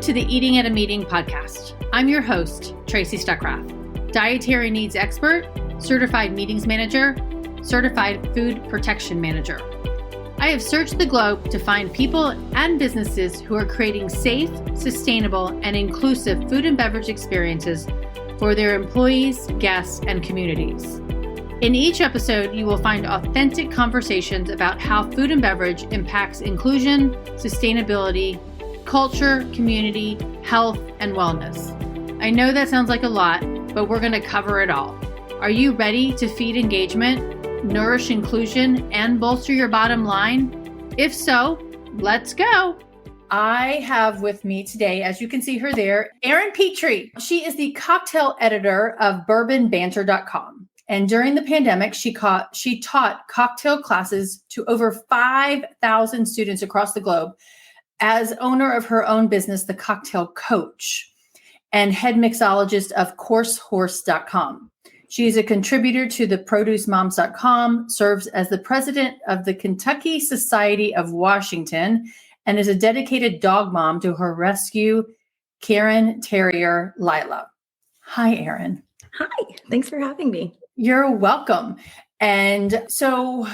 Welcome to the Eating at a Meeting podcast. I'm your host, Tracy Stuckrath, dietary needs expert, certified meetings manager, certified food protection manager. I have searched the globe to find people and businesses who are creating safe, sustainable, and inclusive food and beverage experiences for their employees, guests, and communities. In each episode, you will find authentic conversations about how food and beverage impacts inclusion, sustainability, culture, community, health, and wellness. I know that sounds like a lot, but we're going to cover it all. Are you ready to feed engagement, nourish inclusion, and bolster your bottom line? If so, let's go. I have with me today, as you can see her there, Erin Petrie. She is the cocktail editor of bourbonbanter.com. And during the pandemic, she taught cocktail classes to over 5,000 students across the globe as owner of her own business, The Cocktail Coach, and head mixologist of CourseHorse.com. She is a contributor to theproducemoms.com, serves as the president of the Kentucky Society of Washington, and is a dedicated dog mom to her rescue Karen Terrier, Lila. Hi, Erin. Hi, thanks for having me. You're welcome. And so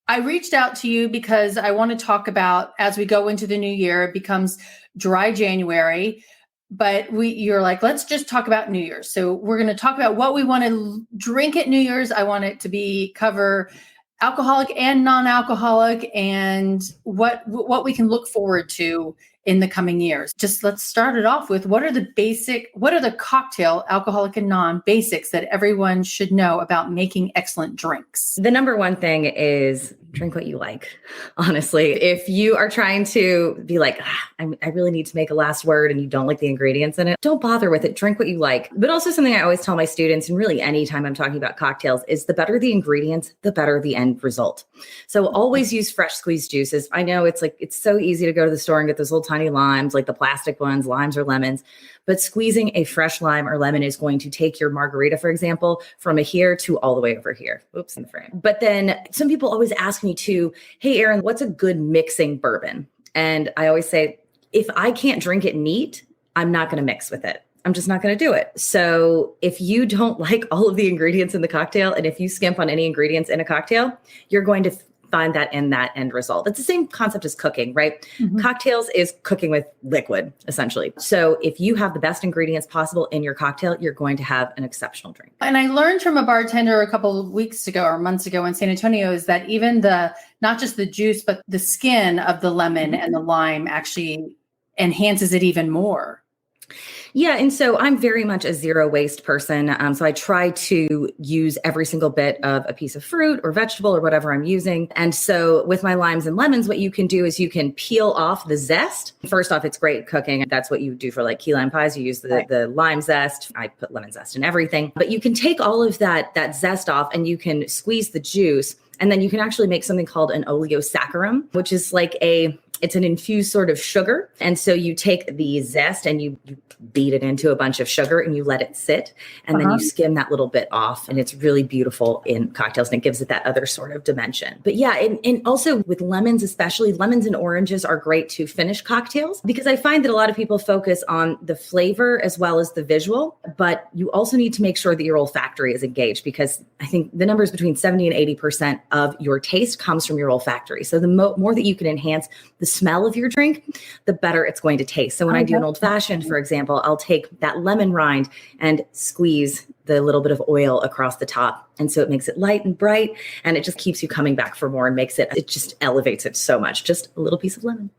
I reached out to you because I want to talk about, as we go into the new year, it becomes dry January, but you're like, let's just talk about New Year's. So we're going to talk about what we want to drink at New Year's. I want it to cover alcoholic and non-alcoholic, and what we can look forward to in the coming years. Just let's start it off with what are the cocktail, alcoholic and non, basics that everyone should know about making excellent drinks? The number one thing is drink what you like. Honestly, if you are trying to be like, I really need to make a last word and you don't like the ingredients in it, don't bother with it. Drink what you like. But also something I always tell my students, and really anytime I'm talking about cocktails, is the better the ingredients, the better the end result. So always use fresh squeezed juices. I know it's so easy to go to the store and get those little tiny limes, like the plastic ones, limes or lemons. But squeezing a fresh lime or lemon is going to take your margarita, for example, from a here to all the way over here. Oops, in the frame. But then some people always ask me too, hey, Erin, what's a good mixing bourbon? And I always say, if I can't drink it neat, I'm not going to mix with it. I'm just not going to do it. So if you don't like all of the ingredients in the cocktail, and if you skimp on any ingredients in a cocktail, you're going to find that in that end result. It's the same concept as cooking, right? Mm-hmm. Cocktails is cooking with liquid, essentially. So if you have the best ingredients possible in your cocktail, you're going to have an exceptional drink. And I learned from a bartender a couple of weeks ago or months ago in San Antonio is that even not just the juice, but the skin of the lemon and the lime actually enhances it even more. Yeah. And so I'm very much a zero waste person. So I try to use every single bit of a piece of fruit or vegetable or whatever I'm using. And so with my limes and lemons, what you can do is you can peel off the zest. First off, it's great cooking. That's what you do for like key lime pies. You use the lime zest. I put lemon zest in everything. But you can take all of that zest off and you can squeeze the juice. And then you can actually make something called an oleosaccharum, which is like it's an infused sort of sugar. And so you take the zest and you beat it into a bunch of sugar and you let it sit. And then you skim that little bit off. And it's really beautiful in cocktails and it gives it that other sort of dimension. But yeah, and also with lemons, especially lemons and oranges are great to finish cocktails because I find that a lot of people focus on the flavor as well as the visual. But you also need to make sure that your olfactory is engaged because I think the numbers between 70 and 80% of your taste comes from your olfactory. So the more that you can enhance the smell of your drink, the better it's going to taste. So when I do an old fashioned, for example, I'll take that lemon rind and squeeze the little bit of oil across the top. And so it makes it light and bright and it just keeps you coming back for more and it just elevates it so much. Just a little piece of lemon.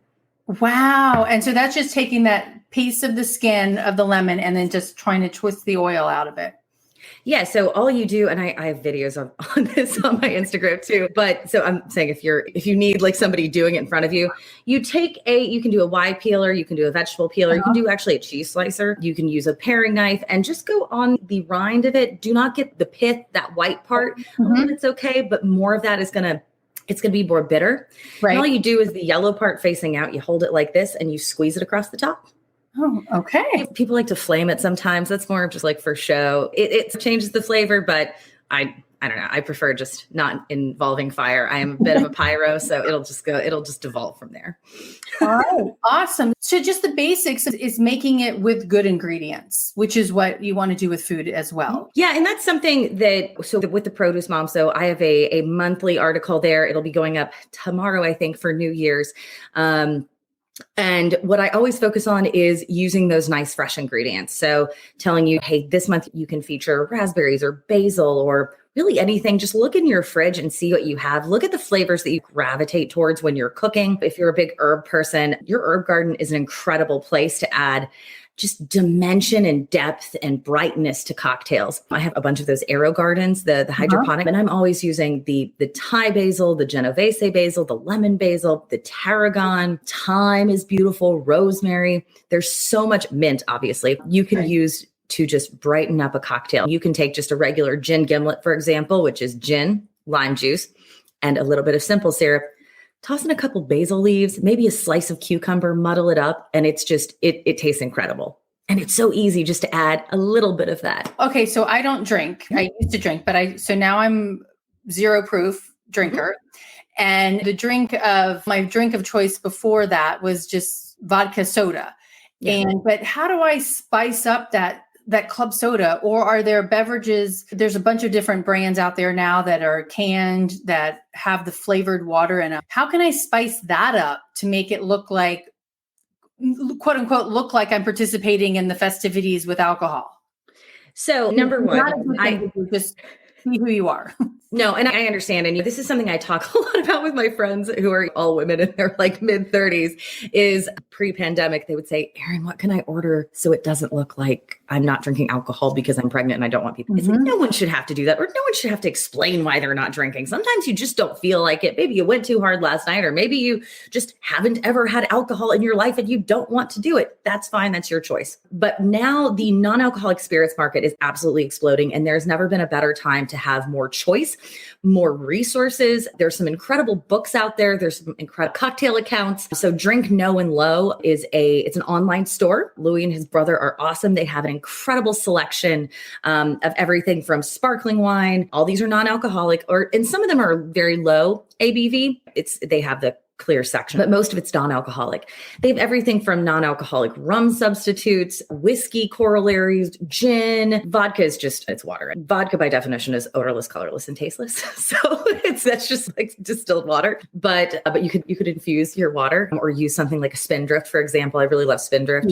Wow. And so that's just taking that piece of the skin of the lemon and then just trying to twist the oil out of it. Yeah. So all you do, and I have videos on this on my Instagram too, but so I'm saying if you need like somebody doing it in front of you, you can do a Y peeler, you can do a vegetable peeler, you can do actually a cheese slicer, you can use a paring knife and just go on the rind of it. Do not get the pith, that white part. It's okay. But more of that it's going to be more bitter. Right. And all you do is the yellow part facing out, you hold it like this and you squeeze it across the top. Oh, okay. People like to flame it sometimes. That's more just like for show. It changes the flavor, but I I don't know. I prefer just not involving fire. I am a bit of a pyro, so it'll just devolve from there. All right. Awesome. So just the basics is making it with good ingredients, which is what you want to do with food as well. Yeah. And that's something with the Produce Mom. So I have a monthly article there. It'll be going up tomorrow, I think, for New Year's. And what I always focus on is using those nice fresh ingredients. So telling you, hey, this month you can feature raspberries or basil or really anything. Just look in your fridge and see what you have. Look at the flavors that you gravitate towards when you're cooking. If you're a big herb person, your herb garden is an incredible place to add just dimension and depth and brightness to cocktails. I have a bunch of those Aero gardens, the hydroponic, and I'm always using the Thai basil, the Genovese basil, the lemon basil, the tarragon. Thyme is beautiful, rosemary. There's so much mint, obviously, you can use to just brighten up a cocktail. You can take just a regular gin gimlet, for example, which is gin, lime juice, and a little bit of simple syrup. Toss in a couple basil leaves, maybe a slice of cucumber, muddle it up, and it's just, it tastes incredible. And it's so easy just to add a little bit of that. Okay, so I don't drink. I used to drink, so now I'm zero proof drinker. Mm-hmm. And my drink of choice before that was just vodka soda. Yeah. But how do I spice up that club soda? Or are there beverages? There's a bunch of different brands out there now that are canned that have the flavored water in them. How can I spice that up to make it look like, quote unquote, look like I'm participating in the festivities with alcohol? So number one, I just see who you are. No, and I understand. And this is something I talk a lot about with my friends who are all women in their like mid-30s is pre-pandemic. They would say, Erin, what can I order so it doesn't look like I'm not drinking alcohol because I'm pregnant and I don't want people. It's like, no one should have to do that, or no one should have to explain why they're not drinking. Sometimes you just don't feel like it. Maybe you went too hard last night, or maybe you just haven't ever had alcohol in your life and you don't want to do it. That's fine. That's your choice. But now the non-alcoholic spirits market is absolutely exploding, and there's never been a better time to have more choice, more resources. There's some incredible books out there. There's some incredible cocktail accounts. So Drink No and Low it's an online store. Louis and his brother are awesome. They have an incredible selection of everything from sparkling wine. All these are non-alcoholic, and some of them are very low ABV. They have the clear section, but most of it's non-alcoholic. They have everything from non-alcoholic rum substitutes, whiskey corollaries, gin. Vodka is it's water. Vodka by definition is odorless, colorless, and tasteless. So that's just like distilled water. But you could infuse your water or use something like a Spindrift, for example. I really love Spindrift.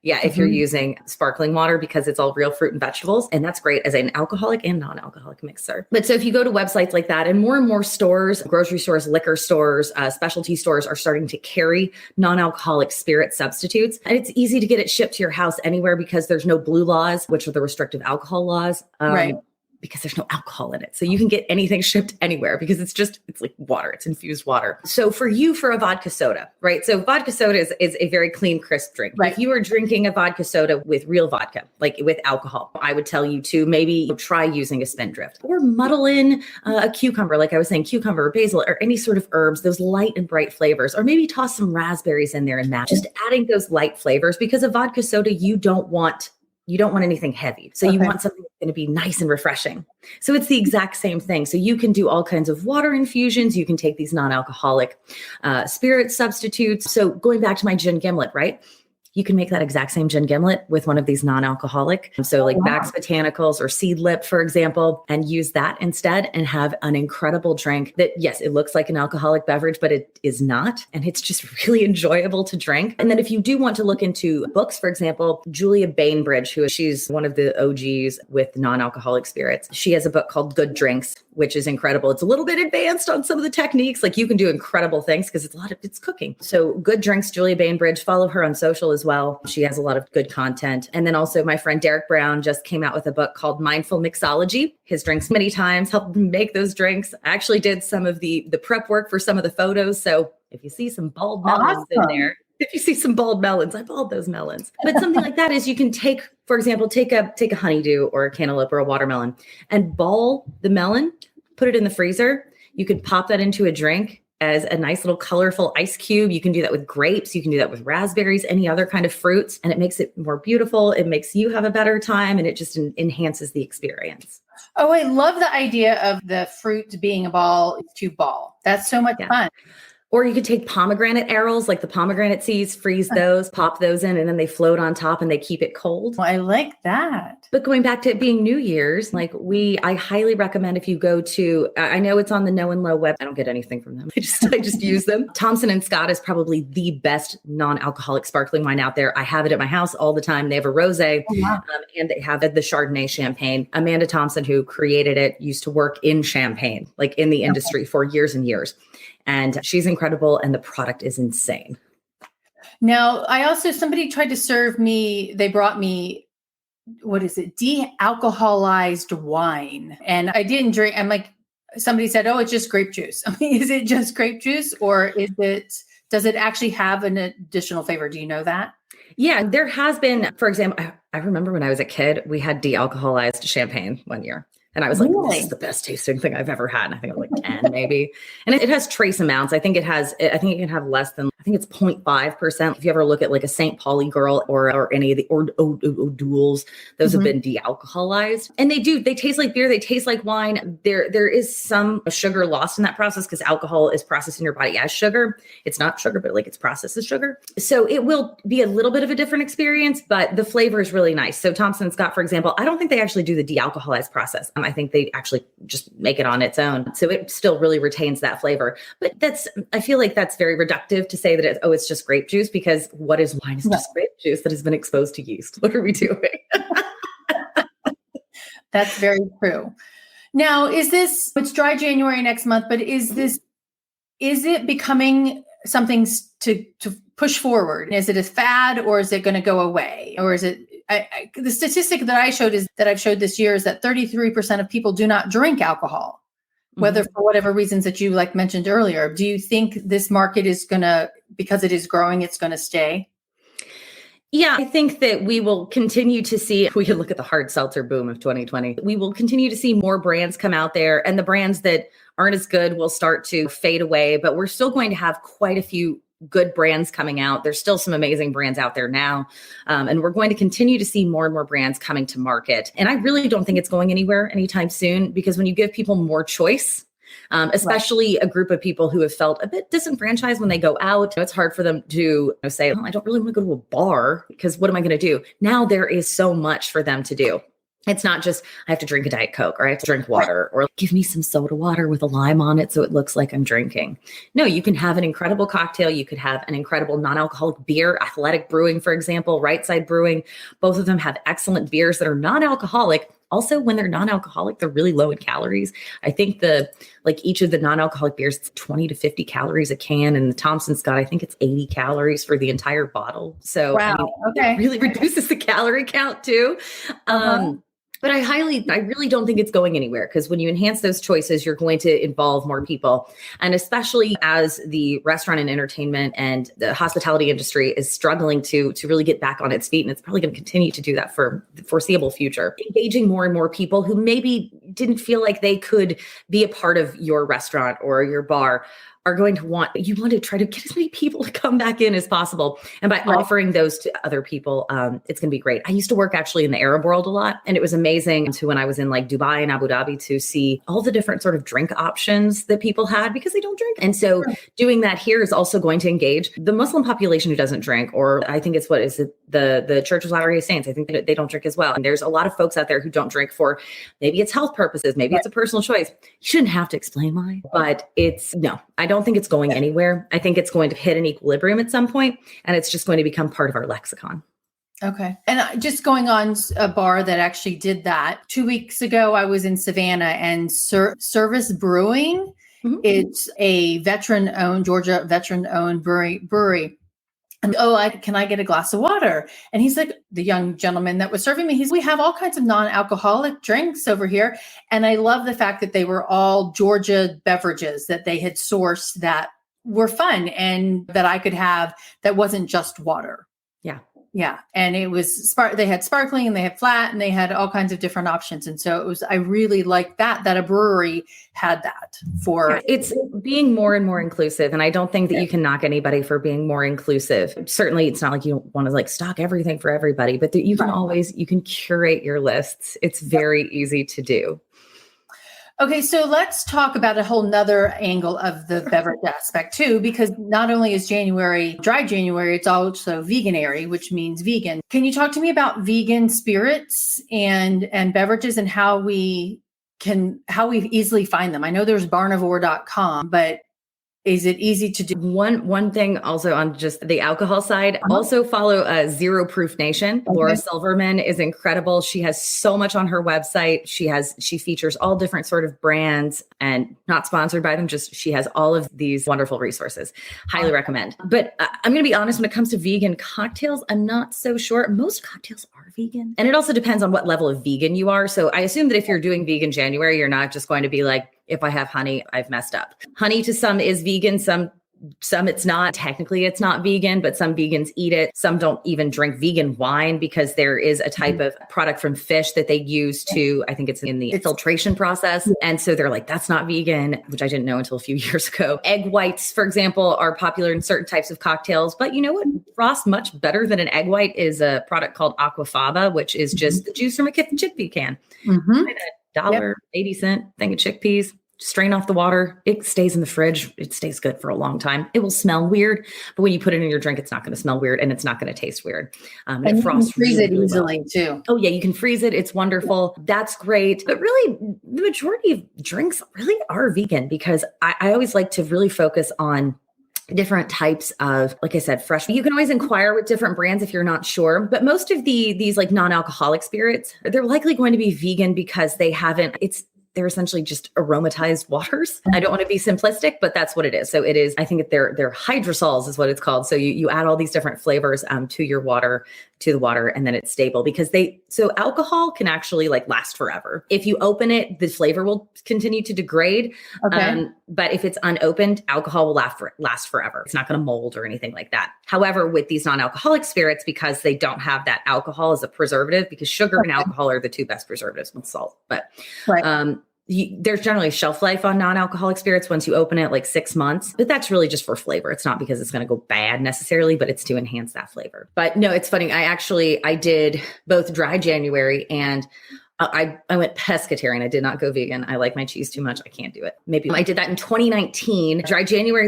Yep, if you're using sparkling water, because it's all real fruit and vegetables. And that's great as an alcoholic and non-alcoholic mixer. But so if you go to websites like that, and more stores, grocery stores, liquor stores, specialty stores are starting to carry non-alcoholic spirit substitutes. And it's easy to get it shipped to your house anywhere because there's no blue laws, which are the restrictive alcohol laws. Right. Because there's no alcohol in it. So you can get anything shipped anywhere because it's like water, it's infused water. So for a vodka soda, right? So vodka soda is a very clean, crisp drink. Right. If you are drinking a vodka soda with real vodka, like with alcohol, I would tell you to maybe try using a Spindrift or muddle in a cucumber, like I was saying, cucumber or basil or any sort of herbs, those light and bright flavors, or maybe toss some raspberries in there and that. Just adding those light flavors, because a vodka soda, you don't want anything heavy. So you want something that's going to be nice and refreshing. So it's the exact same thing. So you can do all kinds of water infusions. You can take these non-alcoholic spirit substitutes. So going back to my gin gimlet, right? You can make that exact same gin gimlet with one of these non-alcoholic. So like Bax Botanicals or Seed Lip, for example, and use that instead and have an incredible drink that, yes, it looks like an alcoholic beverage, but it is not. And it's just really enjoyable to drink. And then if you do want to look into books, for example, Julia Bainbridge, she's one of the OGs with non-alcoholic spirits. She has a book called Good Drinks, which is incredible. It's a little bit advanced on some of the techniques. Like you can do incredible things because it's cooking. So Good Drinks, Julia Bainbridge, follow her on social as well. She has a lot of good content. And then also my friend Derek Brown just came out with a book called Mindful Mixology. His drinks many times, helped him make those drinks. I actually did some of the prep work for some of the photos. So if you see some bald melons in there, if you see some bald melons, I balled those melons. But something like that is you can take, for example, take a honeydew or a cantaloupe or a watermelon and ball the melon, put it in the freezer. You could pop that into a drink as a nice little colorful ice cube. You can do that with grapes. You can do that with raspberries, any other kind of fruits. And it makes it more beautiful. It makes you have a better time. And it just enhances the experience. Oh, I love the idea of the fruit being a ball to ball. That's so much fun. Or you could take pomegranate arils, like the pomegranate seeds, freeze those, pop those in, and then they float on top and they keep it cold. Well, I like that. But going back to it being New Year's, I highly recommend if you go to, I know it's on the No and Low web. I don't get anything from them. I just use them. Thompson & Scott is probably the best non-alcoholic sparkling wine out there. I have it at my house all the time. They have a rosé and they have the Chardonnay champagne. Amanda Thompson, who created it, used to work in champagne, like in the industry for years and years. And she's incredible. And the product is insane. Now, somebody tried to serve me, they brought me, what is it? De-alcoholized wine. And I didn't drink. I'm like, somebody said, oh, it's just grape juice. I mean, is it just grape juice or does it actually have an additional flavor? Do you know that? Yeah, there has been, for example, I remember when I was a kid, we had de-alcoholized champagne one year. And I was like, this is the best tasting thing I've ever had. And I think I'm like 10 maybe. And it has trace amounts. I think it can have less than, I think it's 0.5%. If you ever look at like a St. Pauli girl or any of the O'Douls, those have been de-alcoholized. And they taste like beer. They taste like wine. There is some sugar lost in that process because alcohol is processed in your body as sugar. It's not sugar, but like it's processed as sugar. So it will be a little bit of a different experience, but the flavor is really nice. So Thompson & Scott, for example, I don't think they actually do the de-alcoholized process. I think they actually just make it on its own. So it still really retains that flavor. But I feel like that's very reductive to say that it's just grape juice, because what is wine? It's just grape juice that has been exposed to yeast. What are we doing? That's very true. Now, it's dry January next month, but is it becoming something to push forward? Is it a fad or is it going to go away? Or is it, the statistic that I've showed this year is that 33% of people do not drink alcohol, whether for whatever reasons that you mentioned earlier. Do you think this market is because it is growing, it's going to stay? Yeah, I think that we will continue to see, we can look at the hard seltzer boom of 2020. We will continue to see more brands come out there, and the brands that aren't as good will start to fade away, but we're still going to have quite a few good brands coming out. There's still some amazing brands out there now. And we're going to continue to see more and more brands coming to market. And I really don't think it's going anywhere anytime soon, because when you give people more choice, especially a group of people who have felt a bit disenfranchised when they go out, it's hard for them to say, I don't really want to go to a bar because what am I going to do? Now there is so much for them to do. It's not just, I have to drink a Diet Coke or I have to drink water or give me some soda water with a lime on it so it looks like I'm drinking. No, you can have an incredible cocktail. You could have an incredible non-alcoholic beer, Athletic Brewing, for example, Right Side Brewing. Both of them have excellent beers that are non-alcoholic. Also, when they're non-alcoholic, they're really low in calories. I think each of the non-alcoholic beers, it's 20 to 50 calories a can. And the Thompson Scott, I think it's 80 calories for the entire bottle. So it really reduces the calorie count too. But I really don't think it's going anywhere, because when you enhance those choices, you're going to involve more people. And especially as the restaurant and entertainment and the hospitality industry is struggling to really get back on its feet. And it's probably going to continue to do that for the foreseeable future. Engaging more and more people who maybe didn't feel like they could be a part of your restaurant or your bar are going to want to try to get as many people to come back in as possible. And by offering those to other people, it's going to be great. I used to work actually in the Arab world a lot, and it was amazing when I was in Dubai and Abu Dhabi to see all the different sort of drink options that people had because they don't drink. And so doing that here is also going to engage the Muslim population who doesn't drink, or I think it's the Church of Latter-day Saints. I think they don't drink as well. And there's a lot of folks out there who don't drink for maybe it's health purposes, maybe it's a personal choice. You shouldn't have to explain why, but I don't think it's going anywhere. I think it's going to hit an equilibrium at some point, and it's just going to become part of our lexicon. Okay. And just going on a bar that actually did that. 2 weeks ago, I was in Savannah, and Service Brewing, it's a Georgia veteran-owned brewery. And can I get a glass of water? And he's like, the young gentleman that was serving me, we have all kinds of non-alcoholic drinks over here. And I love the fact that they were all Georgia beverages that they had sourced that were fun and that I could have that wasn't just water. Yeah. Yeah. And it was they had sparkling and they had flat and they had all kinds of different options. And so I really liked that a brewery had that it's being more and more inclusive. And I don't think that you can knock anybody for being more inclusive. Certainly it's not like you want to stock everything for everybody, but you can curate your lists. It's very easy to do. Okay, so let's talk about a whole nother angle of the beverage aspect too, because not only is January dry January, it's also veganary, which means vegan. Can you talk to me about vegan spirits and beverages and how we easily find them? I know there's barnivore.com, but is it easy to do? One thing also on just the alcohol side, also follow Zero Proof Nation. Okay. Laura Silverman is incredible. She has so much on her website. She features all different sort of brands and not sponsored by them. Just she has all of these wonderful resources. Highly recommend. But I'm going to be honest, when it comes to vegan cocktails, I'm not so sure. Most cocktails are vegan. And it also depends on what level of vegan you are. So I assume that if you're doing vegan January, you're not just going to be like, if I have honey, I've messed up. Honey to some is vegan, some it's not. Technically, it's not vegan, but some vegans eat it. Some don't even drink vegan wine because there is a type of product from fish that they use to, I think it's in the filtration process. And so they're like, that's not vegan, which I didn't know until a few years ago. Egg whites, for example, are popular in certain types of cocktails. But you know what? Frost much better than an egg white is a product called Aquafaba, which is just the juice from a chickpea can. $1.80 thing of chickpeas. Strain off the water. It stays in the fridge. It stays good for a long time. It will smell weird, but when you put it in your drink, it's not going to smell weird and it's not going to taste weird. And you can freeze it easily too. Oh yeah, you can freeze it. It's wonderful. That's great. But really, the majority of drinks really are vegan because I always like to really focus on different types of, like I said, fresh. You can always inquire with different brands if you're not sure, but most of these like non-alcoholic spirits, they're likely going to be vegan because they're essentially just aromatized waters. I don't want to be simplistic, but that's what it is. So it is, I think they're hydrosols is what it's called. So you add all these different flavors to the water, and then it's stable because so alcohol can actually like last forever. If you open it, the flavor will continue to degrade. Okay. But if it's unopened, alcohol will last forever. It's not going to mold or anything like that. However, with these non-alcoholic spirits, because they don't have that alcohol as a preservative, because sugar and alcohol are the two best preservatives with salt. But there's generally a shelf life on non-alcoholic spirits once you open it, like 6 months, but that's really just for flavor. It's not because it's going to go bad necessarily, but it's to enhance that flavor. But no, it's funny. I did both dry January and I went pescatarian. I did not go vegan. I like my cheese too much. I can't do it. Maybe I did that in 2019. Dry January,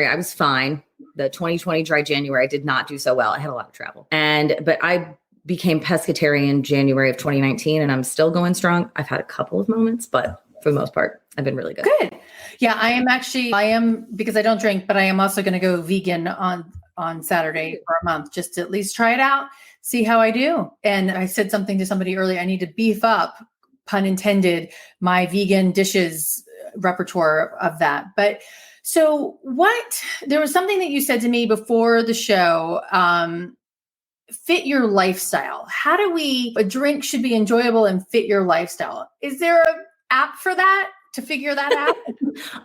I was fine. The 2020 dry January, I did not do so well. I had a lot of travel. But I became pescatarian January of 2019 and I'm still going strong. I've had a couple of moments, but for the most part, I've been really good. Good. Yeah, I am because I don't drink, but I am also going to go vegan on Saturday for a month, just to at least try it out, see how I do. And I said something to somebody earlier, I need to beef up, pun intended, my vegan dishes repertoire of that. But so there was something that you said to me before the show, fit your lifestyle. A drink should be enjoyable and fit your lifestyle. Is there an app for that to figure that out?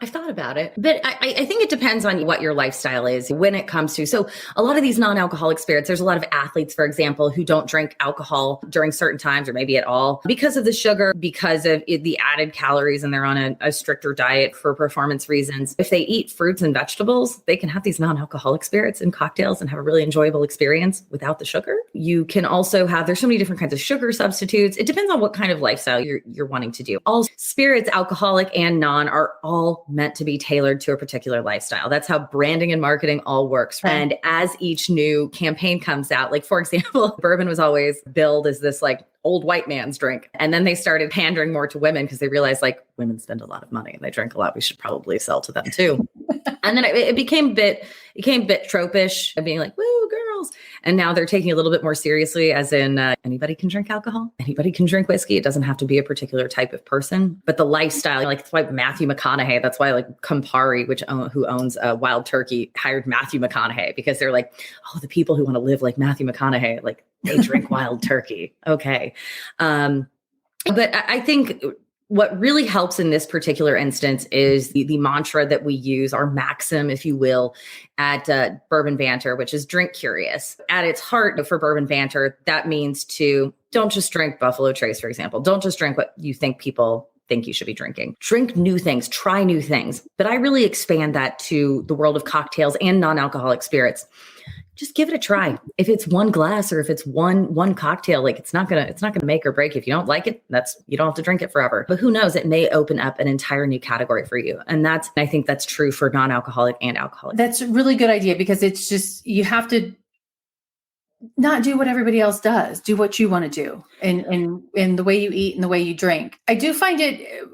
I've thought about it, but I think it depends on what your lifestyle is when it comes to. So a lot of these non-alcoholic spirits, there's a lot of athletes, for example, who don't drink alcohol during certain times or maybe at all because of the sugar, because of the added calories, and they're on a stricter diet for performance reasons. If they eat fruits and vegetables, they can have these non-alcoholic spirits and cocktails and have a really enjoyable experience without the sugar. You can also there's so many different kinds of sugar substitutes. It depends on what kind of lifestyle you're wanting to do. All spirits, alcoholic and non, are all meant to be tailored to a particular lifestyle. That's how branding and marketing all works. Right. And as each new campaign comes out, like for example, bourbon was always billed as this like old white man's drink. And then they started pandering more to women because they realized like women spend a lot of money and they drink a lot. We should probably sell to them too. And then it became a bit tropish of being like, woo, girls. And now they're taking it a little bit more seriously, as in anybody can drink alcohol. Anybody can drink whiskey. It doesn't have to be a particular type of person, but the lifestyle, like that's why Matthew McConaughey, that's why like Campari, who owns Wild Turkey, hired Matthew McConaughey, because they're like, oh, the people who want to live like Matthew McConaughey, like they drink Wild Turkey. Okay. But I think what really helps in this particular instance is the mantra that we use, our maxim, if you will, at Bourbon Banter, which is drink curious. At its heart for Bourbon Banter, that means don't just drink Buffalo Trace, for example. Don't just drink what you think people think you should be drinking. Drink new things, try new things. But I really expand that to the world of cocktails and non-alcoholic spirits. just give it a try. If it's one glass or if it's one cocktail, like it's not gonna make or break. If you don't like it, you don't have to drink it forever. But who knows? It may open up an entire new category for you. And I think that's true for non-alcoholic and alcoholic. That's a really good idea, because it's just, you have to not do what everybody else does. Do what you want to do, and the way you eat and the way you drink. I do find it,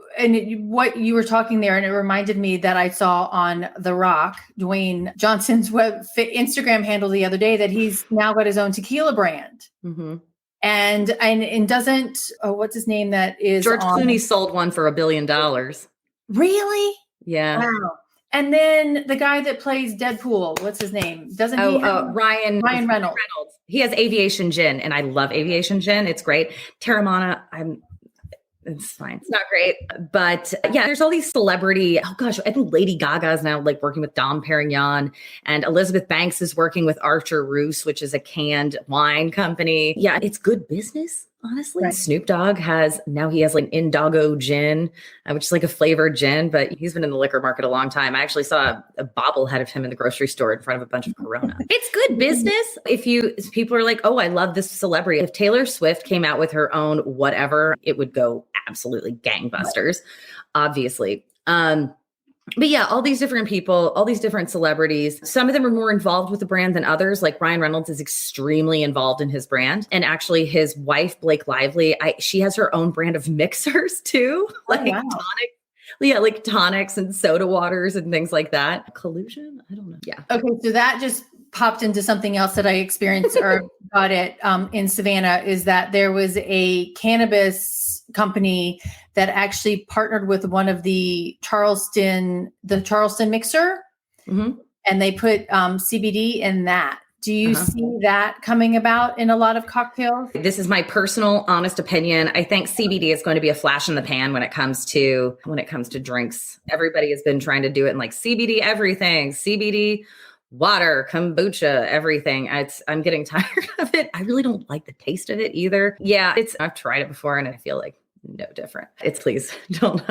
what you were talking there, and it reminded me that I saw on The Rock, Dwayne Johnson's Instagram handle the other day, that he's now got his own tequila brand. Mm-hmm. And doesn't, what's his name? That is George Clooney sold one for $1 billion. Really? Yeah. Wow. And then the guy that plays Deadpool, what's his name? Doesn't he? Ryan Reynolds. He has Aviation Gin, and I love Aviation Gin. It's great. Terramana, it's fine. It's not great. But yeah, there's all these celebrity. Oh gosh, I think Lady Gaga is now like working with Dom Perignon, and Elizabeth Banks is working with Archer Roos, which is a canned wine company. Yeah, it's good business, honestly. Right. Snoop Dogg has like Indoggo gin, which is like a flavored gin, but he's been in the liquor market a long time. I actually saw a bobblehead of him in the grocery store in front of a bunch of Corona. It's good business. If people are like, oh, I love this celebrity. If Taylor Swift came out with her own whatever, it would go absolutely gangbusters, obviously. But yeah, all these different people, all these different celebrities, some of them are more involved with the brand than others. Like Ryan Reynolds is extremely involved in his brand. And actually his wife, Blake Lively, she has her own brand of mixers too. Like tonics and soda waters and things like that. Collusion? I don't know. Yeah. Okay. So that just popped into something else that I experienced or got it in Savannah, is that there was a cannabis company that actually partnered with one of the Charleston mixer, mm-hmm. and they put CBD in that. Do you see that coming about in a lot of cocktails? This is my personal, honest opinion. I think CBD is going to be a flash in the pan when it comes to drinks. Everybody has been trying to do it in like CBD everything, CBD water, kombucha, everything. I'm getting tired of it. I really don't like the taste of it either. Yeah, I've tried it before and I feel like no different. Please don't.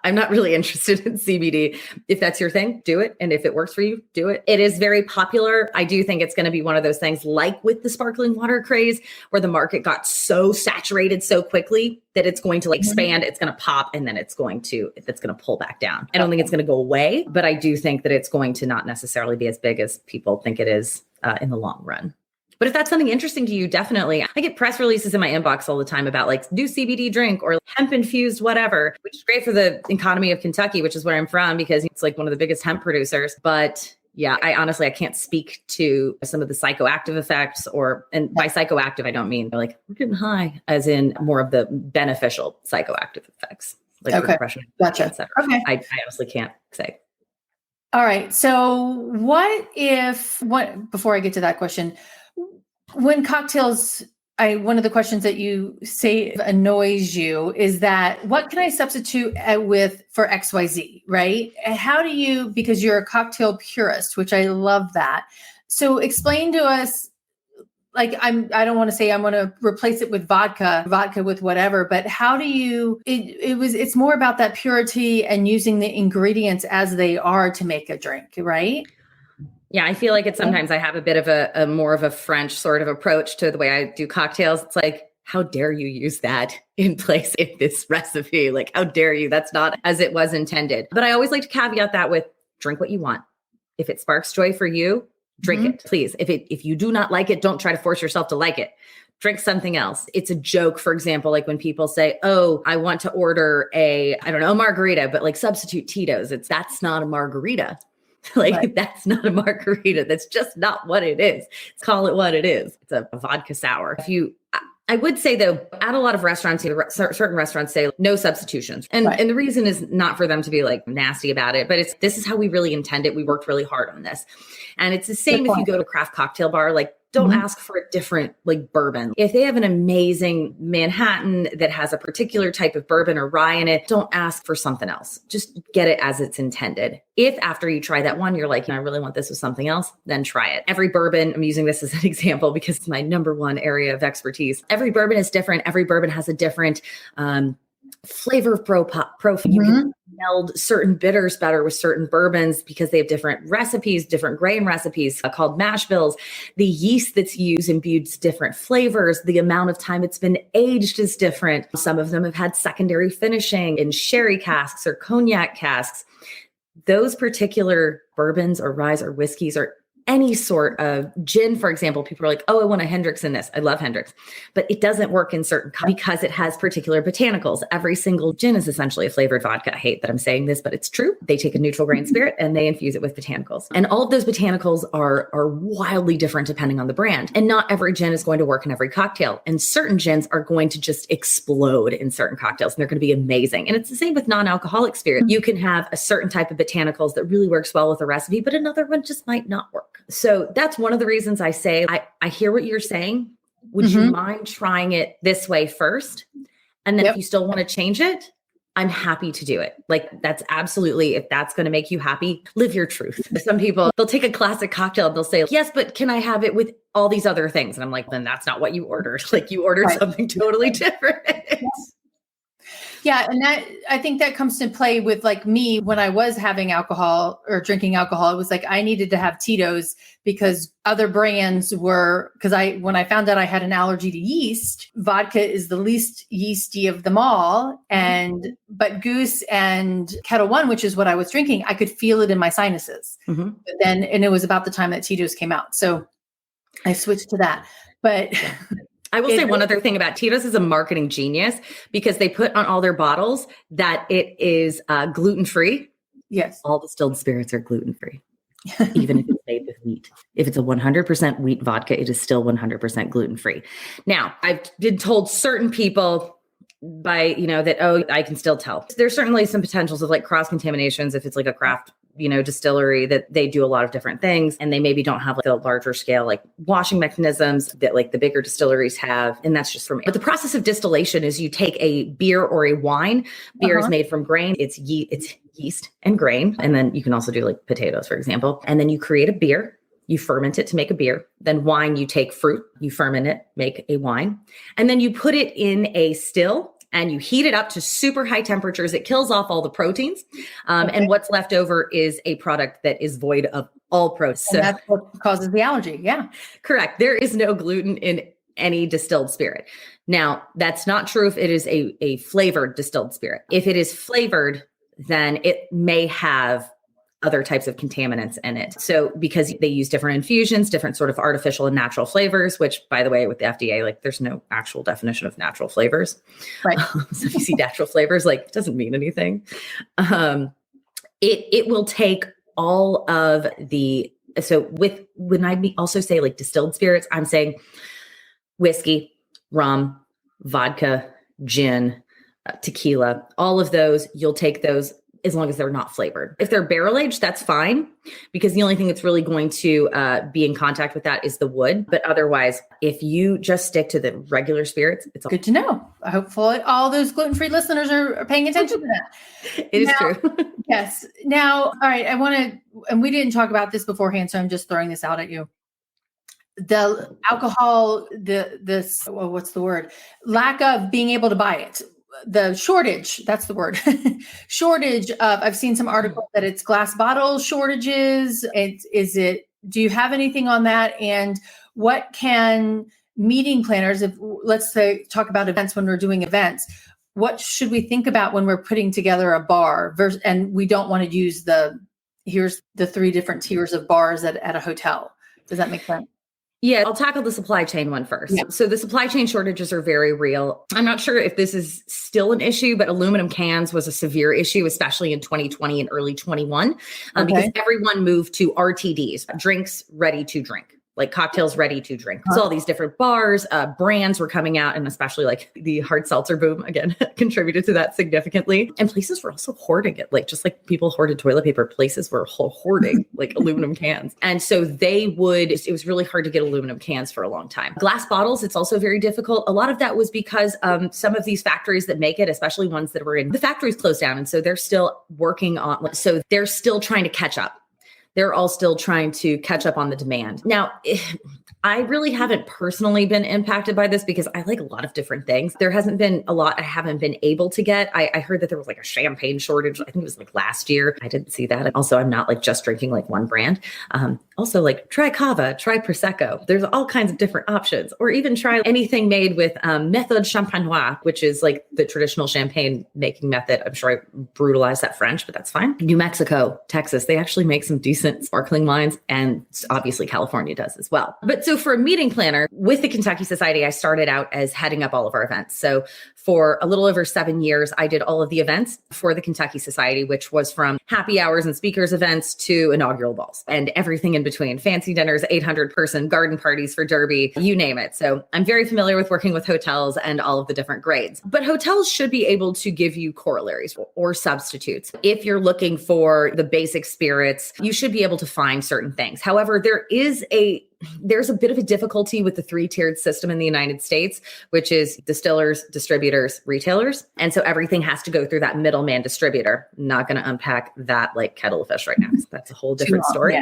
I'm not really interested in CBD. If that's your thing, do it. And if it works for you, do it. It is very popular. I do think it's going to be one of those things like with the sparkling water craze, where the market got so saturated so quickly that it's going to like expand, it's going to pop, and then it's going to pull back down. I don't think it's going to go away, but I do think that it's going to not necessarily be as big as people think it is in the long run. But if that's something interesting to you, definitely. I get press releases in my inbox all the time about like new CBD drink or hemp infused whatever, which is great for the economy of Kentucky, which is where I'm from, because it's like one of the biggest hemp producers. But yeah, I can't speak to some of the psychoactive effects, and by psychoactive, I don't mean like we're getting high, as in more of the beneficial psychoactive effects, like depression, gotcha. etc. Okay. I honestly can't say. All right. So before I get to that question, when cocktails, one of the questions that you say annoys you is that, what can I substitute with for XYZ, right? How do you, because you're a cocktail purist, which I love that. So explain to us, like, I don't want to say I'm going to replace it with vodka with whatever, but how do you, it's more about that purity and using the ingredients as they are to make a drink, right? Yeah, I feel like sometimes I have a bit of a more of a French sort of approach to the way I do cocktails. It's like, how dare you use that in place in this recipe? Like, how dare you? That's not as it was intended. But I always like to caveat that with drink what you want. If it sparks joy for you, drink it, please. If you do not like it, don't try to force yourself to like it. Drink something else. It's a joke, for example, like when people say, oh, I want to order a margarita, but like substitute Tito's. That's not a margarita. That's not a margarita. That's just not what it is. Let's call it what it is. It's a vodka sour. I would say though, at a lot of restaurants, certain restaurants say no substitutions. And the reason is not for them to be like nasty about it, but this is how we really intend it. We worked really hard on this. And it's the same if you go to a craft cocktail bar, like don't ask for a different like bourbon. If they have an amazing Manhattan that has a particular type of bourbon or rye in it, don't ask for something else. Just get it as it's intended. If after you try that one, you're like, I really want this with something else, then try it. Every bourbon, I'm using this as an example because it's my number one area of expertise. Every bourbon is different. Every bourbon has a different flavor profile. You can meld certain bitters better with certain bourbons because they have different recipes, different grain recipes called mash bills. The yeast that's used imbues different flavors. The amount of time it's been aged is different. Some of them have had secondary finishing in sherry casks or cognac casks. Those particular bourbons or rye or whiskeys or any sort of gin, for example, people are like, oh, I want a Hendrix in this. I love Hendrix, but it doesn't work in certain because it has particular botanicals. Every single gin is essentially a flavored vodka. I hate that I'm saying this, but it's true. They take a neutral grain spirit and they infuse it with botanicals. And all of those botanicals are wildly different depending on the brand. And not every gin is going to work in every cocktail. And certain gins are going to just explode in certain cocktails and they're going to be amazing. And it's the same with non-alcoholic spirit. You can have a certain type of botanicals that really works well with a recipe, but another one just might not work. So that's one of the reasons I say, I hear what you're saying. Would you mind trying it this way first? And then if you still want to change it, I'm happy to do it. Like that's absolutely, if that's going to make you happy, live your truth. Some people, they'll take a classic cocktail and they'll say, yes, but can I have it with all these other things? And I'm like, then that's not what you ordered. Like you ordered something totally different. Yeah. And that, I think that comes to play with like me when I was having alcohol or drinking alcohol, it was like, I needed to have Tito's because other brands were, when I found out I had an allergy to yeast, vodka is the least yeasty of them all. But Goose and Kettle One, which is what I was drinking, I could feel it in my sinuses. But then, and it was about the time that Tito's came out. So I switched to that, but I will say one other thing about Tito's is a marketing genius because they put on all their bottles that it is gluten-free. Yes. All distilled spirits are gluten-free, even if it's made with wheat. If it's a 100% wheat vodka, it is still 100% gluten-free. Now, I've been told certain people by, that, oh, I can still tell. There's certainly some potentials of like cross-contaminations if it's like a craft distillery that they do a lot of different things and they maybe don't have like a larger scale, like washing mechanisms that like the bigger distilleries have. And that's just for me. But the process of distillation is you take a beer or a wine. Beer is made from grain. It's yeast and grain. And then you can also do like potatoes, for example. And then you create a beer. You ferment it to make a beer. Then wine, you take fruit, you ferment it, make a wine. And then you put it in a still and you heat it up to super high temperatures. It kills off all the proteins. And what's left over is a product that is void of all proteins. So that's what causes the allergy. Yeah. Correct. There is no gluten in any distilled spirit. Now, that's not true if it is a flavored distilled spirit. If it is flavored, then it may have other types of contaminants in it. So because they use different infusions, different sort of artificial and natural flavors, which by the way, with the FDA, like there's no actual definition of natural flavors. Right. So if you see natural flavors, like it doesn't mean anything. It will take all of the, so when I also say like distilled spirits, I'm saying whiskey, rum, vodka, gin, tequila, all of those, you'll take those as long as they're not flavored. If they're barrel aged, that's fine because the only thing that's really going to be in contact with that is the wood. But otherwise, if you just stick to the regular spirits, it's good to know. Hopefully all those gluten-free listeners are paying attention to that. It is true. Yes. Now, all right. I want to, and we didn't talk about this beforehand, so I'm just throwing this out at you. The alcohol, what's the word? Lack of being able to buy it. The shortage, that's the word. Shortage of, I've seen some articles that it's glass bottle shortages. Do you have anything on that? And what can meeting planners, if let's say talk about events when we're doing events, what should we think about when we're putting together a bar and we don't want to use here's the 3 different tiers of bars at a hotel. Does that make sense? Yeah, I'll tackle the supply chain one first. Yeah. So the supply chain shortages are very real. I'm not sure if this is still an issue, but aluminum cans was a severe issue, especially in 2020 and early 21, because everyone moved to RTDs, drinks ready to drink. Like cocktails ready to drink. So all these different bars, brands were coming out, and especially like the hard seltzer boom again contributed to that significantly. And places were also hoarding it, like just like people hoarded toilet paper, places were hoarding like aluminum cans. And so it was really hard to get aluminum cans for a long time. Glass bottles, it's also very difficult. A lot of that was because some of these factories that make it, especially ones that were in the factories closed down. And so they're still working on, so they're still trying to catch up. they're all still trying to catch up on the demand. Now, I really haven't personally been impacted by this because I like a lot of different things. There hasn't been a lot I haven't been able to get. I heard that there was like a champagne shortage. I think it was like last year. I didn't see that. And also, I'm not like just drinking like one brand. Also, like try Cava, try Prosecco. There's all kinds of different options. Or even try anything made with Méthode Champenoise, which is like the traditional champagne making method. I'm sure I brutalized that French, but that's fine. New Mexico, Texas, they actually make some decent sparkling wines. And obviously California does as well. But so for a meeting planner with the Kentucky Society, I started out as heading up all of our events. So for a little over 7 years, I did all of the events for the Kentucky Society, which was from happy hours and speakers events to inaugural balls and everything in between, fancy dinners, 800-person garden parties for Derby, you name it. So I'm very familiar with working with hotels and all of the different grades. But hotels should be able to give you corollaries or substitutes. If you're looking for the basic spirits, you should be able to find certain things. However, there's a bit of a difficulty with the 3-tiered system in the United States, which is distillers, distributors, retailers. And so everything has to go through that middleman distributor. Not going to unpack that like kettle of fish right now, because that's a whole different story.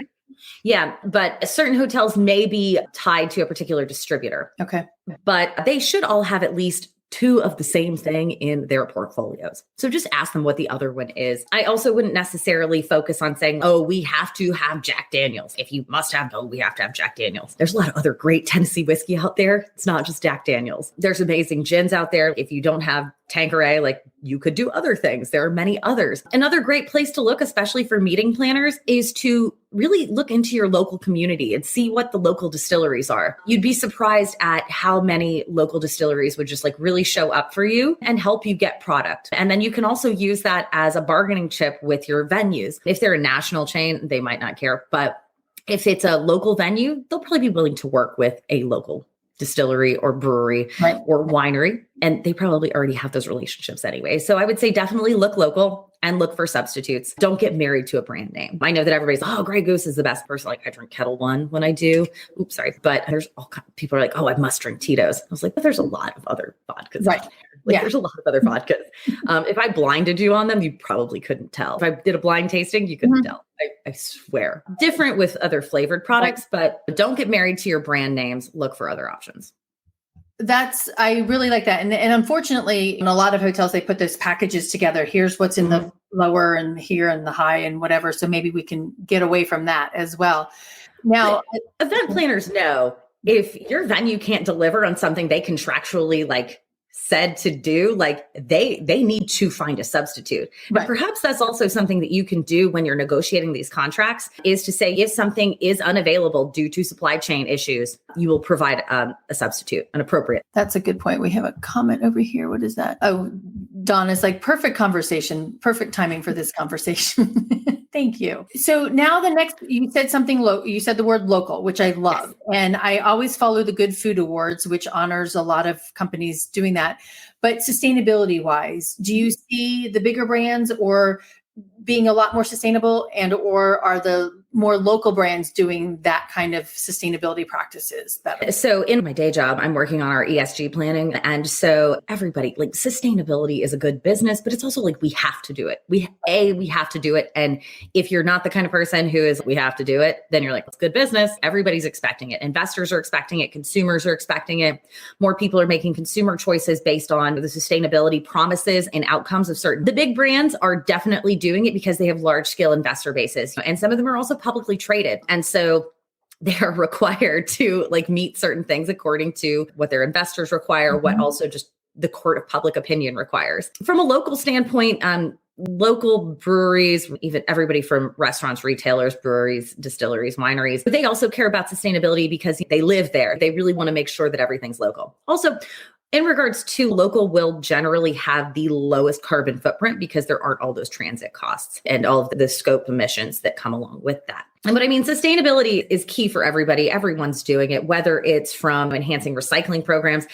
Yeah, but certain hotels may be tied to a particular distributor. Okay. But they should all have at least 2 of the same thing in their portfolios. So just ask them what the other one is. I also wouldn't necessarily focus on saying, oh, we have to have Jack Daniels. If you must have, we have to have Jack Daniels. There's a lot of other great Tennessee whiskey out there. It's not just Jack Daniels. There's amazing gins out there. If you don't have Tanqueray, like you could do other things. There are many others. Another great place to look, especially for meeting planners, is to really look into your local community and see what the local distilleries are. You'd be surprised at how many local distilleries would just like really show up for you and help you get product. And then you can also use that as a bargaining chip with your venues. If they're a national chain, they might not care. But if it's a local venue, they'll probably be willing to work with a local distillery or brewery or winery. And they probably already have those relationships anyway. So I would say definitely look local and look for substitutes. Don't get married to a brand name. I know that everybody's, oh, Grey Goose is the best person. Like I drink Kettle One when I do. Oops, sorry. But there's all kinds of people are like, oh, I must drink Tito's. I was like, but there's a lot of other vodkas. Right. There's a lot of other vodkas. If I blinded you on them, you probably couldn't tell. If I did a blind tasting, you couldn't tell. I swear. Different with other flavored products, but don't get married to your brand names. Look for other options. I really like that. And unfortunately, in a lot of hotels, they put those packages together. Here's what's in the lower and here and the high and whatever. So maybe we can get away from that as well. Now, event planners know if your venue can't deliver on something they contractually like said to do, like they need to find a substitute. Right. Perhaps that's also something that you can do when you're negotiating these contracts, is to say if something is unavailable due to supply chain issues, you will provide a substitute, an appropriate. That's a good point. We have a comment over here. What is that? Oh, Dawn is like, perfect conversation, perfect timing for this conversation. Thank you. So now you said something you said the word local, which I love. Yes. And I always follow the Good Food Awards, which honors a lot of companies doing that. But sustainability wise, do you see the bigger brands or being a lot more sustainable, and or are the more local brands doing that kind of sustainability practices better? So in my day job, I'm working on our ESG planning. And so everybody, like, sustainability is a good business, but it's also like, we have to do it. We have to do it. And if you're not the kind of person who is, we have to do it, then you're like, it's good business. Everybody's expecting it. Investors are expecting it. Consumers are expecting it. More people are making consumer choices based on the sustainability promises and outcomes of the big brands are definitely doing it because they have large scale investor bases. And some of them are also publicly traded. And so they're required to like meet certain things according to what their investors require, what also just the court of public opinion requires. From a local standpoint, local breweries, even everybody from restaurants, retailers, breweries, distilleries, wineries, but they also care about sustainability because they live there. They really want to make sure that everything's local. Also, in regards to local, will generally have the lowest carbon footprint because there aren't all those transit costs and all of the scope emissions that come along with that. But I mean, sustainability is key for everybody. Everyone's doing it, whether it's from enhancing recycling programs.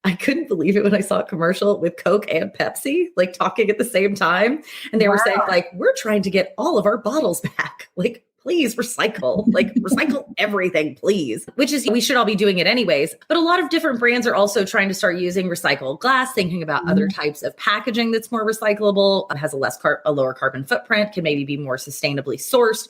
I couldn't believe it when I saw a commercial with Coke and Pepsi, like talking at the same time. And they were saying like, we're trying to get all of our bottles back. Like, please recycle, like recycle everything, please, which is, we should all be doing it anyways. But a lot of different brands are also trying to start using recycled glass, thinking about other types of packaging that's more recyclable, has a lower carbon footprint, can maybe be more sustainably sourced,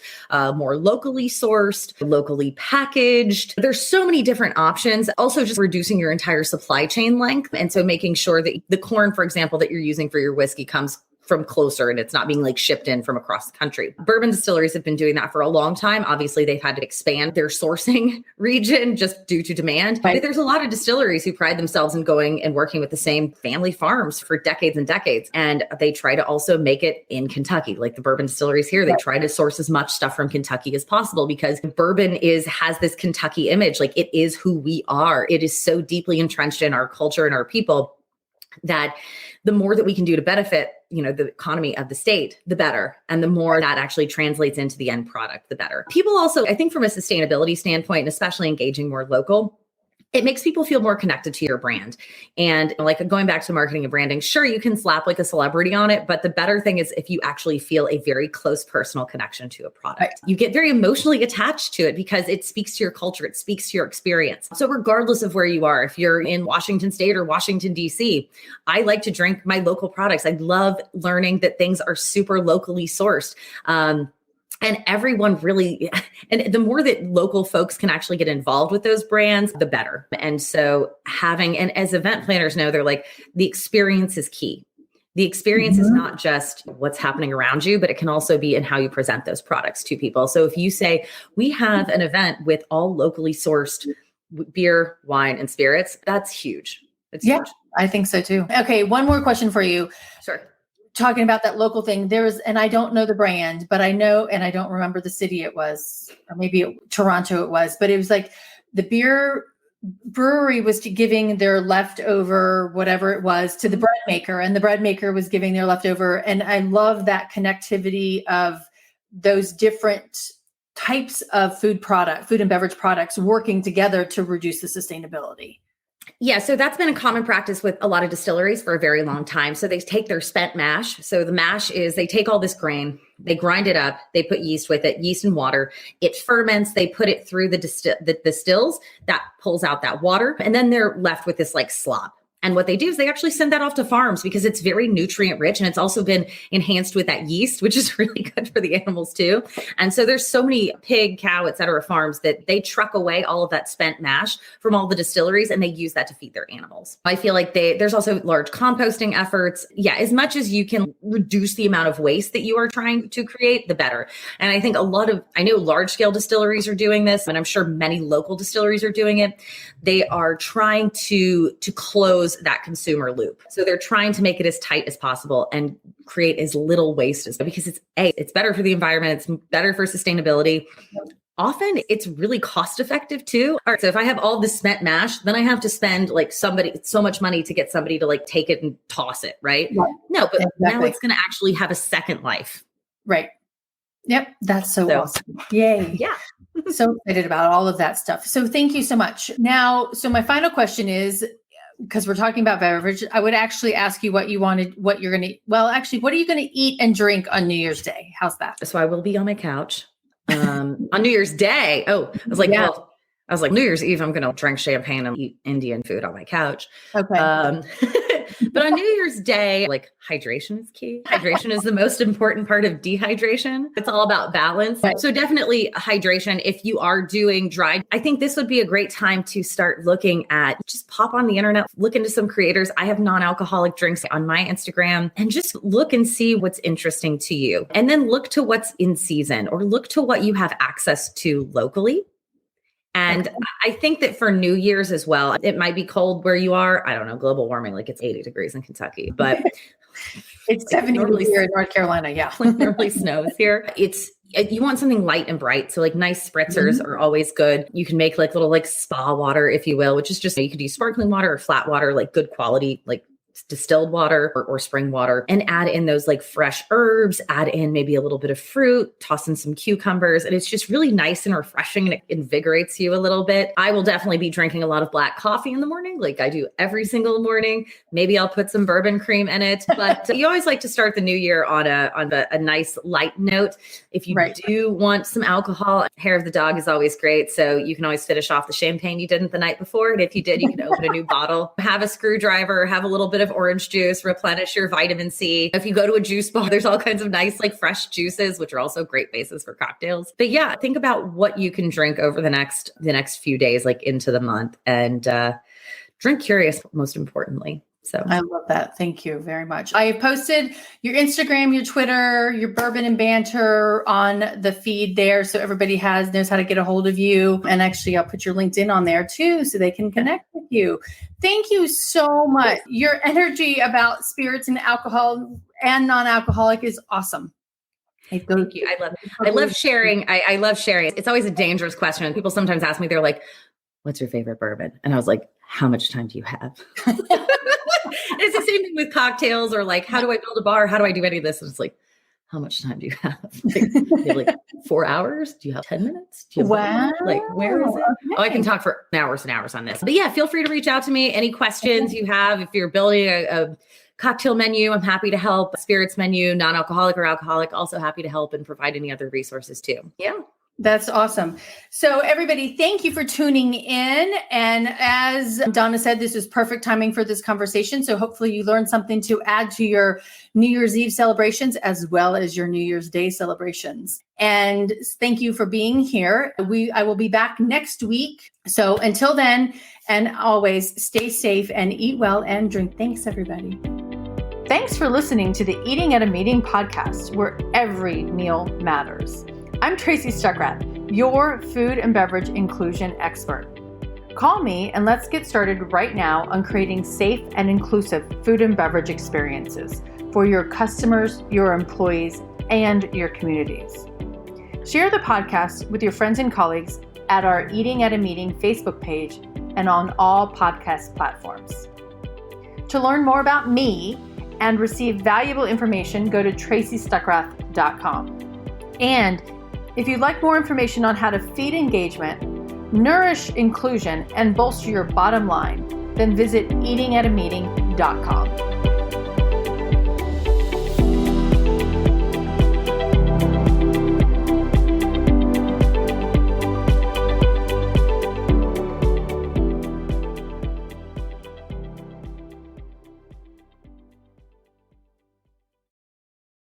more locally sourced, locally packaged. There's so many different options. Also just reducing your entire supply chain length. And so making sure that the corn, for example, that you're using for your whiskey comes from closer and it's not being like shipped in from across the country. Bourbon distilleries have been doing that for a long time. Obviously, they've had to expand their sourcing region just due to demand. But there's a lot of distilleries who pride themselves in going and working with the same family farms for decades and decades. And they try to also make it in Kentucky. Like the bourbon distilleries here, they try to source as much stuff from Kentucky as possible because bourbon has this Kentucky image. Like it is who we are. It is so deeply entrenched in our culture and our people that the more that we can do to benefit, the economy of the state, the better. And the more that actually translates into the end product, the better. People also, I think from a sustainability standpoint, and especially engaging more local, it makes people feel more connected to your brand. And like going back to marketing and branding, sure, you can slap like a celebrity on it, but the better thing is if you actually feel a very close personal connection to a product. You get very emotionally attached to it because it speaks to your culture, it speaks to your experience. So regardless of where you are, if you're in Washington State or Washington, D.C., I like to drink my local products. I love learning that things are super locally sourced. And everyone really, and the more that local folks can actually get involved with those brands, the better. And so and as event planners know, they're like, the experience is key. The experience is not just what's happening around you, but it can also be in how you present those products to people. So if you say, we have an event with all locally sourced beer, wine, and spirits, that's huge. It's huge. I think so too. Okay, one more question for you. Sure. Talking about that local thing, and I don't know the brand, but I know, and I don't remember the city it was, or maybe Toronto it was, but it was like the beer brewery was giving their leftover, whatever it was, to the bread maker, and the bread maker was giving their leftover. And I love that connectivity of those different types of food and beverage products working together to reduce the sustainability. Yeah, so that's been a common practice with a lot of distilleries for a very long time. So they take their spent mash. So the mash is they take all this grain, they grind it up, they put yeast with it, yeast and water. It ferments, they put it through the distills that pulls out that water. And then they're left with this like slop. And what they do is they actually send that off to farms because it's very nutrient rich. And it's also been enhanced with that yeast, which is really good for the animals too. And so there's so many pig, cow, et cetera, farms that they truck away all of that spent mash from all the distilleries and they use that to feed their animals. I feel like there's also large composting efforts. Yeah, as much as you can reduce the amount of waste that you are trying to create, the better. And I think I know large scale distilleries are doing this, and I'm sure many local distilleries are doing it. They are trying to close that consumer loop. So they're trying to make it as tight as possible and create as little waste as because it's better for the environment. It's better for sustainability. Often it's really cost effective too. All right. So if I have all this spent mash, then I have to spend so much money to get somebody to like take it and toss it. Right. Yeah. No, but now it's going to actually have a second life. Right. Yep. That's so awesome. Yay. Yeah. So excited about all of that stuff. So thank you so much. Now, so my final question is, because we're talking about beverage, I would actually ask you what are you going to eat and drink on New Year's Day? How's that? So I will be on my couch on New Year's Day. Oh, I was like, New Year's Eve, I'm going to drink champagne and eat Indian food on my couch. Okay. But on New Year's Day, like hydration is key. Hydration is the most important part of dehydration. It's all about balance. Right. So definitely hydration. If you are doing dry, I think this would be a great time to start looking at, just pop on the internet, look into some creators. I have non-alcoholic drinks on my Instagram and just look and see what's interesting to you. And then look to what's in season or look to what you have access to locally. And I think that for New Year's as well, it might be cold where you are. I don't know, global warming, like it's 80 degrees in Kentucky, but it's 70 degrees here in North Carolina. Yeah. It normally snows here. You want something light and bright. So like nice spritzers are always good. You can make like little like spa water, if you will, which is just, you could use sparkling water or flat water, like good quality, like distilled water or spring water, and add in those like fresh herbs, add in maybe a little bit of fruit, toss in some cucumbers. And it's just really nice and refreshing, and it invigorates you a little bit. I will definitely be drinking a lot of black coffee in the morning, like I do every single morning. Maybe I'll put some bourbon cream in it, but you always like to start the new year on a nice light note. If you do want some alcohol, hair of the dog is always great. So you can always finish off the champagne you didn't the night before. And if you did, you can open a new bottle, have a screwdriver, have a little bit of orange juice, replenish your vitamin C. If you go to a juice bar, there's all kinds of nice, like fresh juices, which are also great bases for cocktails. But yeah, think about what you can drink over the next few days, like into the month, and drink curious, most importantly. So I love that. Thank you very much. I have posted your Instagram, your Twitter, your bourbon and banter on the feed there. So everybody knows how to get a hold of you. And actually, I'll put your LinkedIn on there too, so they can connect with you. Thank you so much. Your energy about spirits and alcohol and non-alcoholic is awesome. Thank you. I love sharing. I love sharing. It's always a dangerous question. People sometimes ask me, they're like, what's your favorite bourbon? And I was like, how much time do you have? It's the same thing with cocktails, or like, how do I build a bar? How do I do any of this? And it's like, how much time do you have? You have like 4 hours? Do you have 10 minutes? Do you have like, where is it? Okay. Oh, I can talk for hours and hours on this. But yeah, feel free to reach out to me. Any questions you have, if you're building a cocktail menu, I'm happy to help. Spirits menu, non-alcoholic or alcoholic, also happy to help and provide any other resources too. Yeah. That's awesome. So everybody, thank you for tuning in. And as Donna said, this is perfect timing for this conversation. So hopefully you learned something to add to your New Year's Eve celebrations, as well as your New Year's Day celebrations. And thank you for being here. I will be back next week. So until then, and always stay safe and eat well and drink. Thanks, everybody. Thanks for listening to the Eating at a Meeting podcast, where every meal matters. I'm Tracy Stuckrath, your food and beverage inclusion expert. Call me and let's get started right now on creating safe and inclusive food and beverage experiences for your customers, your employees, and your communities. Share the podcast with your friends and colleagues at our Eating at a Meeting Facebook page and on all podcast platforms. To learn more about me and receive valuable information, go to tracystuckrath.com. And if you'd like more information on how to feed engagement, nourish inclusion, and bolster your bottom line, then visit eatingatameeting.com.